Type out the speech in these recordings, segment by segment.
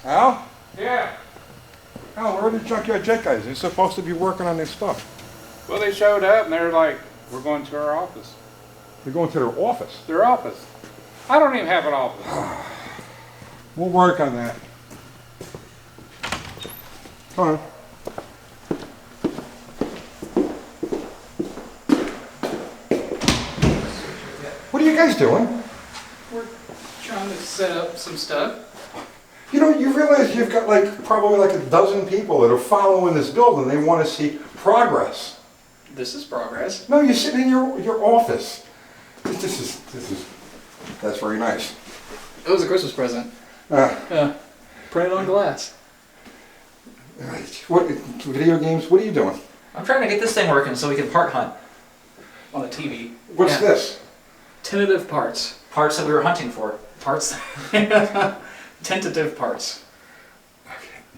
Al? Yeah. Al, where are the Junkyard Jet guys? They're supposed to be working on their stuff. Well, they showed up and they're like, we're going to our office. They're going to their office. Their office. I don't even have an office. We'll work on that. Come on. What are you guys doing? We're trying to set up some stuff. You know, you realize you've got like probably like a dozen people that are following this building. They want to see progress. This is progress. No, you're sitting in your office. That's very nice. It was a Christmas present. Printed on glass. What video games? What are you doing? I'm trying to get this thing working so we can part hunt. On a TV. What's this? Tentative parts. Parts that we were hunting for. Parts. Tentative parts.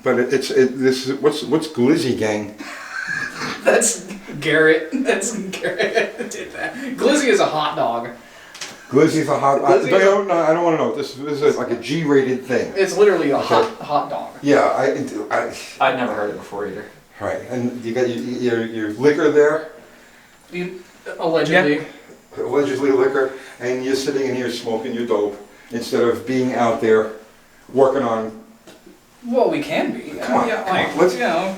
But this is what's Glizzy Gang? That's Garrett. That's Garrett that did that. Glizzy is a hot dog. Glizzy's a hot. Glizzy I don't want to know. This is like a G-rated thing. It's literally a hot dog. Yeah, I'd never heard it before either. Right, and you got your liquor there. Allegedly. Yeah. Allegedly liquor, and you're sitting in here smoking your dope instead of being out there working on. Well, we can be. Come on, yeah, come like, on, let's. you know,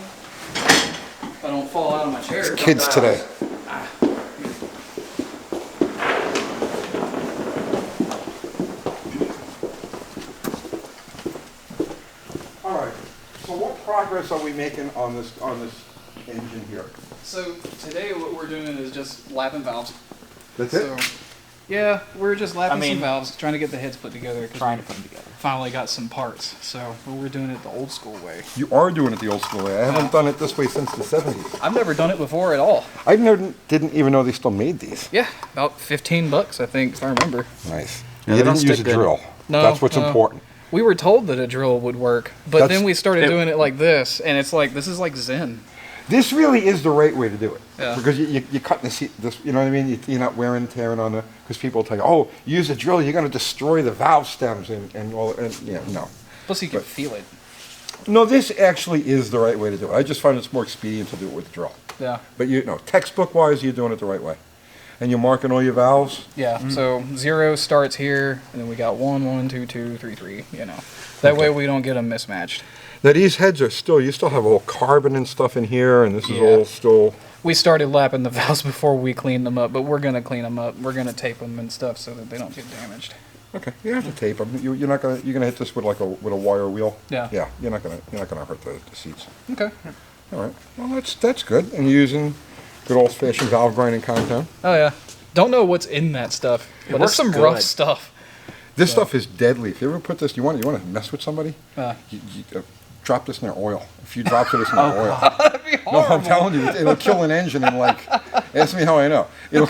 if I don't fall out of my chair. Kids today. All right. So, what progress are we making on this engine here? So today, what we're doing is just lapping valves. That's So, it. yeah, we're just lapping I mean- some valves, trying to get the heads put together. Trying to put them together. Finally got some parts, so we're doing it the old school way. You are doing it the old school way. I haven't done it this way since the 70s. I've never done it before at all. I didn't even know they still made these. Yeah, about $15, I think, if I remember. Nice. Yeah, You they don't didn't use a stick good. drill. No, That's what's no. important. We were told that a drill would work, but That's- then we started doing it like this, and it's like, this is like Zen. This really is the right way to do it. Yeah. Because you're cutting this, you know what I mean? You're not wearing and tearing on the, because people tell you, oh, use a drill, you're going to destroy the valve stems and all, and yeah, no. Plus you can feel it. No, this actually is the right way to do it. I just find it's more expedient to do it with a drill. Yeah. But textbook-wise, you're doing it the right way. And you're marking all your valves. Yeah, so 0 starts here, and then we got 1, 1, 2, 2, 3, 3, you know. That way we don't get them mismatched. Now these heads are you still have all carbon and stuff in here, and this is Yeah. all still... We started lapping the valves before we cleaned them up, but we're going to clean them up. We're going to tape them and stuff so that they don't get damaged. Okay, you have to tape them. You're gonna hit this with a wire wheel. Yeah. Yeah, you're not gonna hurt the seats. Okay. All right. Well, that's good. And you're using good old-fashioned valve grinding compound. Oh, yeah. Don't know what's in that stuff, but it's works some good. rough stuff. This stuff is deadly. If you ever put this, you want to mess with somebody, Uh, you drop this in their oil. A few drops of this in their oil. That'd be No, horrible. I'm telling you, it'll kill an engine in like. Ask me how I know. It'll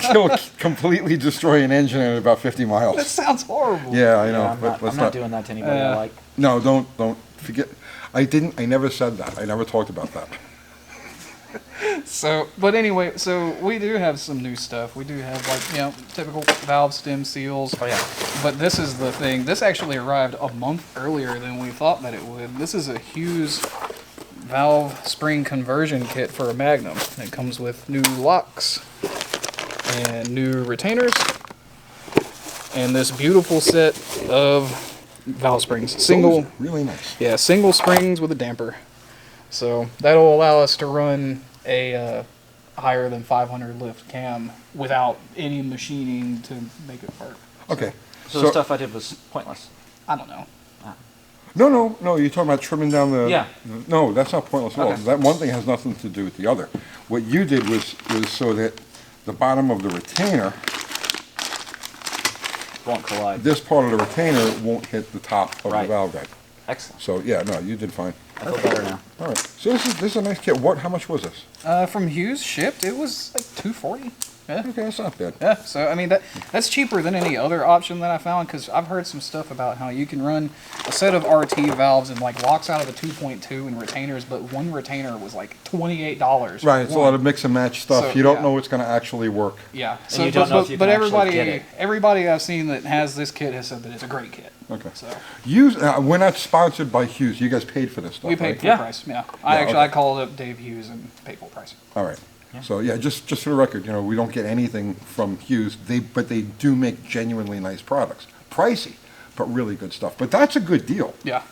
completely destroy an engine in about 50 That miles. sounds horrible. Yeah, I know. Yeah, but let's I'm not doing that to anybody I like. No, don't forget. I never said that. I never talked about that. So, but anyway, so we do have some new stuff. We do have, like, you know, typical valve stem seals. Oh, yeah. But this is the thing. This actually arrived a month earlier than we thought that it would. This is a Hughes valve spring conversion kit for a Magnum. It comes with new locks and new retainers and this beautiful set of valve springs. Single, Those are really nice. yeah, single springs with a damper. So that'll allow us to run a higher than 500 lift cam without any machining to make it work. Okay. So the stuff I did was pointless. I don't know. No. You're talking about trimming down the. Yeah. No, that's not pointless at all. Okay. That one thing has nothing to do with the other. What you did was so that the bottom of the retainer, Won't collide. this part of the retainer won't hit the top of the Right. valve guide. Excellent. So yeah, no, you did fine. I feel better now. All right. So this is a nice kit. How much was this? From Hughes shipped, it was like $240. Yeah. Okay, that's not bad. Yeah, so I mean that's cheaper than any other option that I found, because I've heard some stuff about how you can run a set of RT valves and like locks out of a 2.2 and retainers, but one retainer was like $28. Right, it's a lot of mix and match stuff. So, you don't yeah. know what's going to actually work. Yeah, you don't know if you but can actually everybody get it. everybody I've seen that has this kit has said that it's a great kit. Okay. So Hughes, we're not sponsored by Hughes. You guys paid for this stuff, we paid right? full Yeah. price. Yeah. okay. I called up Dave Hughes and paid full price. All right. So yeah, just for the record, we don't get anything from Hughes. But they do make genuinely nice products. Pricey, but really good stuff. But that's a good deal. Yeah.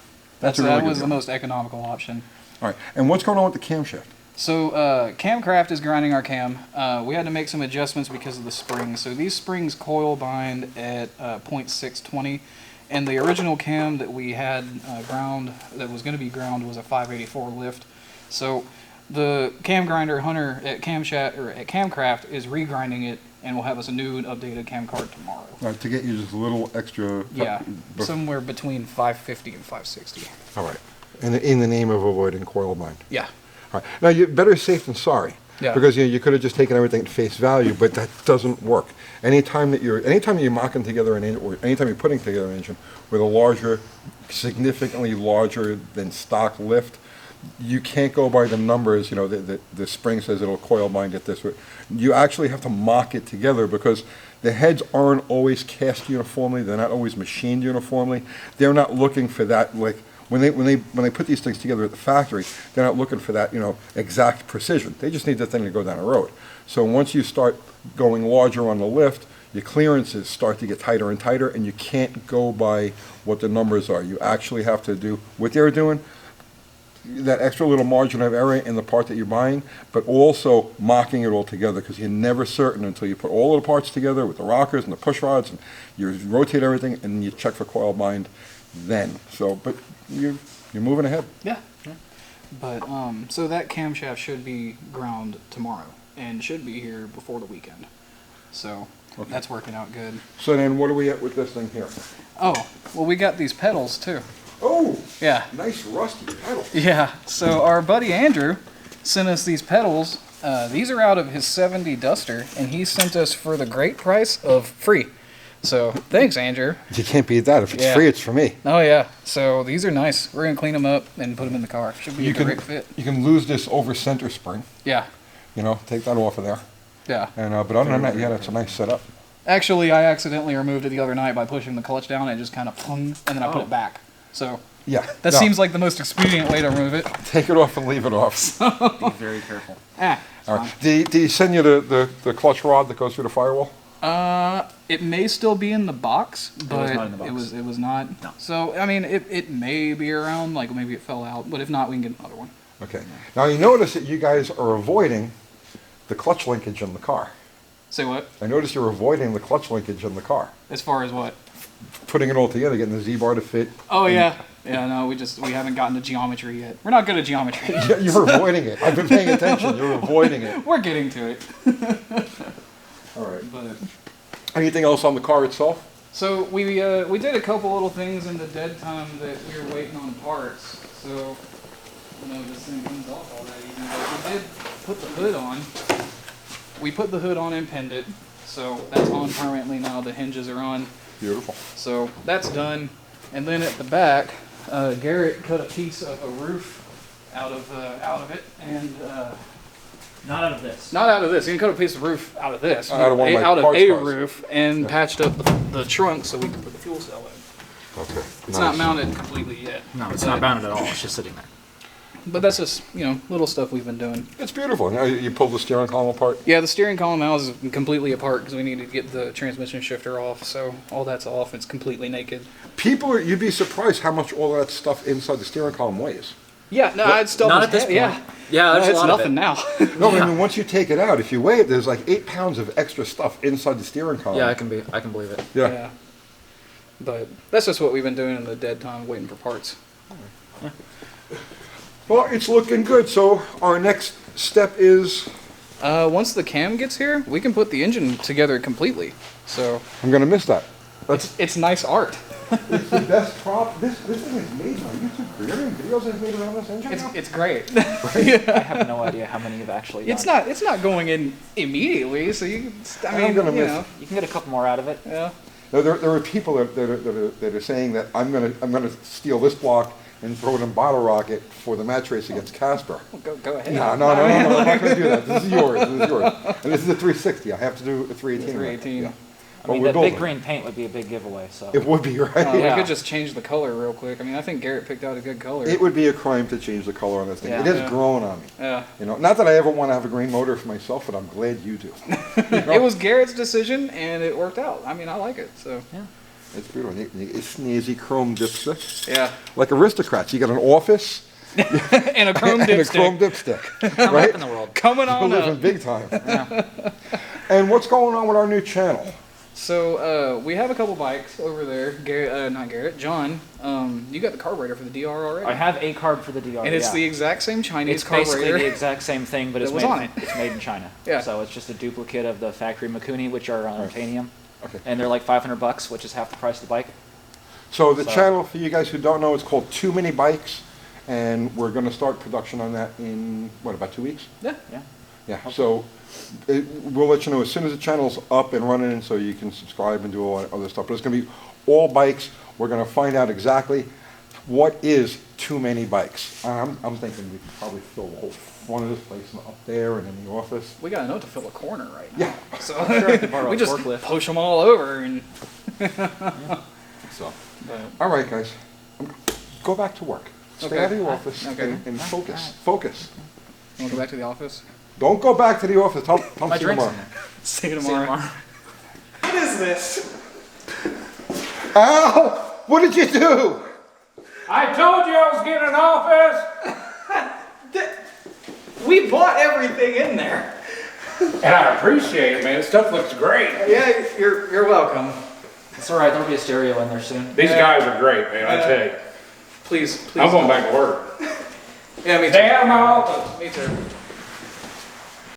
That's a really that good was the deal. most economical option. All right. And what's going on with the camshaft? So Camcraft is grinding our cam. We had to make some adjustments because of the springs. So these springs coil bind at 0.620, and the original cam that we had ground, that was going to be ground, was a 584 lift. So the cam grinder Hunter at Camcraft is regrinding it, and will have us a new and updated cam card tomorrow. All right, to get you just a little extra. Yeah, somewhere between 550 and 560. All right. In the name of avoiding coil bind. Yeah. All right. Now, you're better safe than sorry. Yeah. Because you could have just taken everything at face value, but that doesn't work. Anytime you're mocking together an engine, or anytime you're putting together an engine with a larger, significantly larger than stock lift, you can't go by the numbers. The spring says it'll coil bind it this way. You actually have to mock it together because the heads aren't always cast uniformly. They're not always machined uniformly. They're not looking for that, like, when they put these things together at the factory, they're not looking for that, exact precision. They just need the thing to go down the road. So once you start going larger on the lift, your clearances start to get tighter and tighter, and you can't go by what the numbers are. You actually have to do what they're doing, that extra little margin of error in the part that you're buying, but also mocking it all together, because you're never certain until you put all of the parts together with the rockers and the push rods, and you rotate everything, and you check for coil bind then. So, but you're moving ahead. Yeah. But so that camshaft should be ground tomorrow and should be here before the weekend. So that's working out good. So then what are we at with this thing here? Oh, well, we got these pedals too. Oh, Yeah. nice rusty pedal. Yeah. So our buddy Andrew sent us these pedals. These are out of his 70 Duster, and he sent us for the great price of free. So thanks, Andrew. You can't beat that. If it's Yeah. free, it's for me. Oh yeah. So these are nice. We're gonna clean them up and put them in the car. Should be a great fit. You can lose this over center spring. Yeah. Take that off of there. Yeah. And but other than that, yeah, that's a nice setup. Actually, I accidentally removed it the other night by pushing the clutch down. And it just kind of hung, and then I put it back. So Yeah. that no, seems like the most expedient way to remove it. Take it off and leave it off. Be very careful. All right. Did he send you the clutch rod that goes through the firewall? It may still be in the box, but not in the box. it was not. No. So I mean, it may be around. Like maybe it fell out, but if not, we can get another one. Okay. Now you notice that you guys are avoiding the clutch linkage in the car. Say what? I notice you're avoiding the clutch linkage in the car. As far as what? Putting it all together, getting the Z-bar to fit. Oh yeah, yeah. No, we haven't gotten to geometry yet. We're not good at geometry. Yeah, you're avoiding it. I've been paying attention. You're avoiding it. We're getting to it. All right. But Anything else on the car itself? so we did a couple little things in the dead time that we were waiting on parts. So this thing comes off already. But we did put the hood on. We put the hood on and pinned it. So that's on permanently now. The hinges are on. Beautiful. So that's done. And then at the back, Garrett cut a piece of a roof out of it, and Not out of this. not out of this. He cut a piece of roof out of this, Out of one of my out of parts a cars. roof, and patched up the trunk so we can put the fuel cell in. Okay. It's not mounted completely yet. No, it's not bounded at all. It's just sitting there. But that's just little stuff we've been doing. It's beautiful. Now you pulled the steering column apart. Yeah, the steering column now is completely apart because we need to get the transmission shifter off. So all that's off. It's completely naked. You'd be surprised how much all that stuff inside the steering column weighs. Yeah, no, it's still Not at this point. Yeah, Yeah, there's no, it's a lot nothing of it. now. No, I mean, once you take it out, if you weigh it, there's like 8 pounds of extra stuff inside the steering column. Yeah, I can believe it. Yeah. But that's just what we've been doing in the dead time, waiting for parts. Well, it's looking good. So our next step is Once the cam gets here, we can put the engine together completely. So I'm going to miss that. it's nice art. It's the best prop. This thing is made on YouTube. Are there any videos that's made around this engine now? It's great. I have no idea how many you've actually done. It's not going in immediately. So you can. I'm gonna miss You can get a couple more out of it. Yeah. No, there are people that are saying that I'm gonna steal this block and throw it in bottle rocket for the match race against Casper. Well, go ahead. No, I'm not going to do that. This is yours. And this is a 360. I have to do a 318. 318. Yeah. I mean, we're that building. big green paint would be a big giveaway, so. It would be, right? We Yeah. could just change the color real quick. I mean, I think Garrett picked out a good color. It would be a crime to change the color on this thing. Yeah. It has Yeah. grown on me. Yeah. You know, not that I ever want to have a green motor for myself, but I'm glad you do. It was Garrett's decision, and it worked out. I mean, I like it, so. Yeah. It's beautiful. It's snazzy chrome dipstick. Yeah. Like aristocrats. You got an office And a chrome and a chrome dipstick. dipstick. I'm right? up in the world. Coming We're on living up. big time. Yeah. And what's going on with our new channel? So, we have a couple bikes over there. Garrett, not Garrett, John. You got the carburetor for the DR already. I have a carb for the DR. And it's yeah. the exact same Chinese It's basically carburetor. the exact same thing, but it's That was made, on it. it's made in China. Yeah. So it's just a duplicate of the factory Mikuni, which are titanium. Okay. And they're like $500, which is half the price of the bike. So the So- channel, for you guys who don't know, it's called Too Many Bikes. And we're going to start production on that in, what, about 2 weeks? Yeah. Yeah. Yeah, so we'll let you know as soon as the channel's up and running so you can subscribe and do all that other stuff. But it's going to be all bikes. We're going to find out exactly what is too many bikes. I'm thinking we could probably fill the whole front of this place and up there and in the office. We got enough to fill a corner right now. Yeah. So Sure, I could borrow we a just forklift. push them all over and. So, But, all right, guys, go back to work. Stay Okay. out of your office Okay. and focus. Focus. you want to go back to the office? Don't go back to the office. Tell My see you drink's tomorrow. in there. See you See you tomorrow. tomorrow. What is this? Al, what did you do? I told you I was getting an office, We bought everything in there. and I appreciate it, man. This stuff looks great. Yeah, you're welcome. It's alright, there'll be a stereo in there soon. These guys are great, man. I tell you. Please. I'm going back to work. Yeah, me too. Stay out of my office. Me too.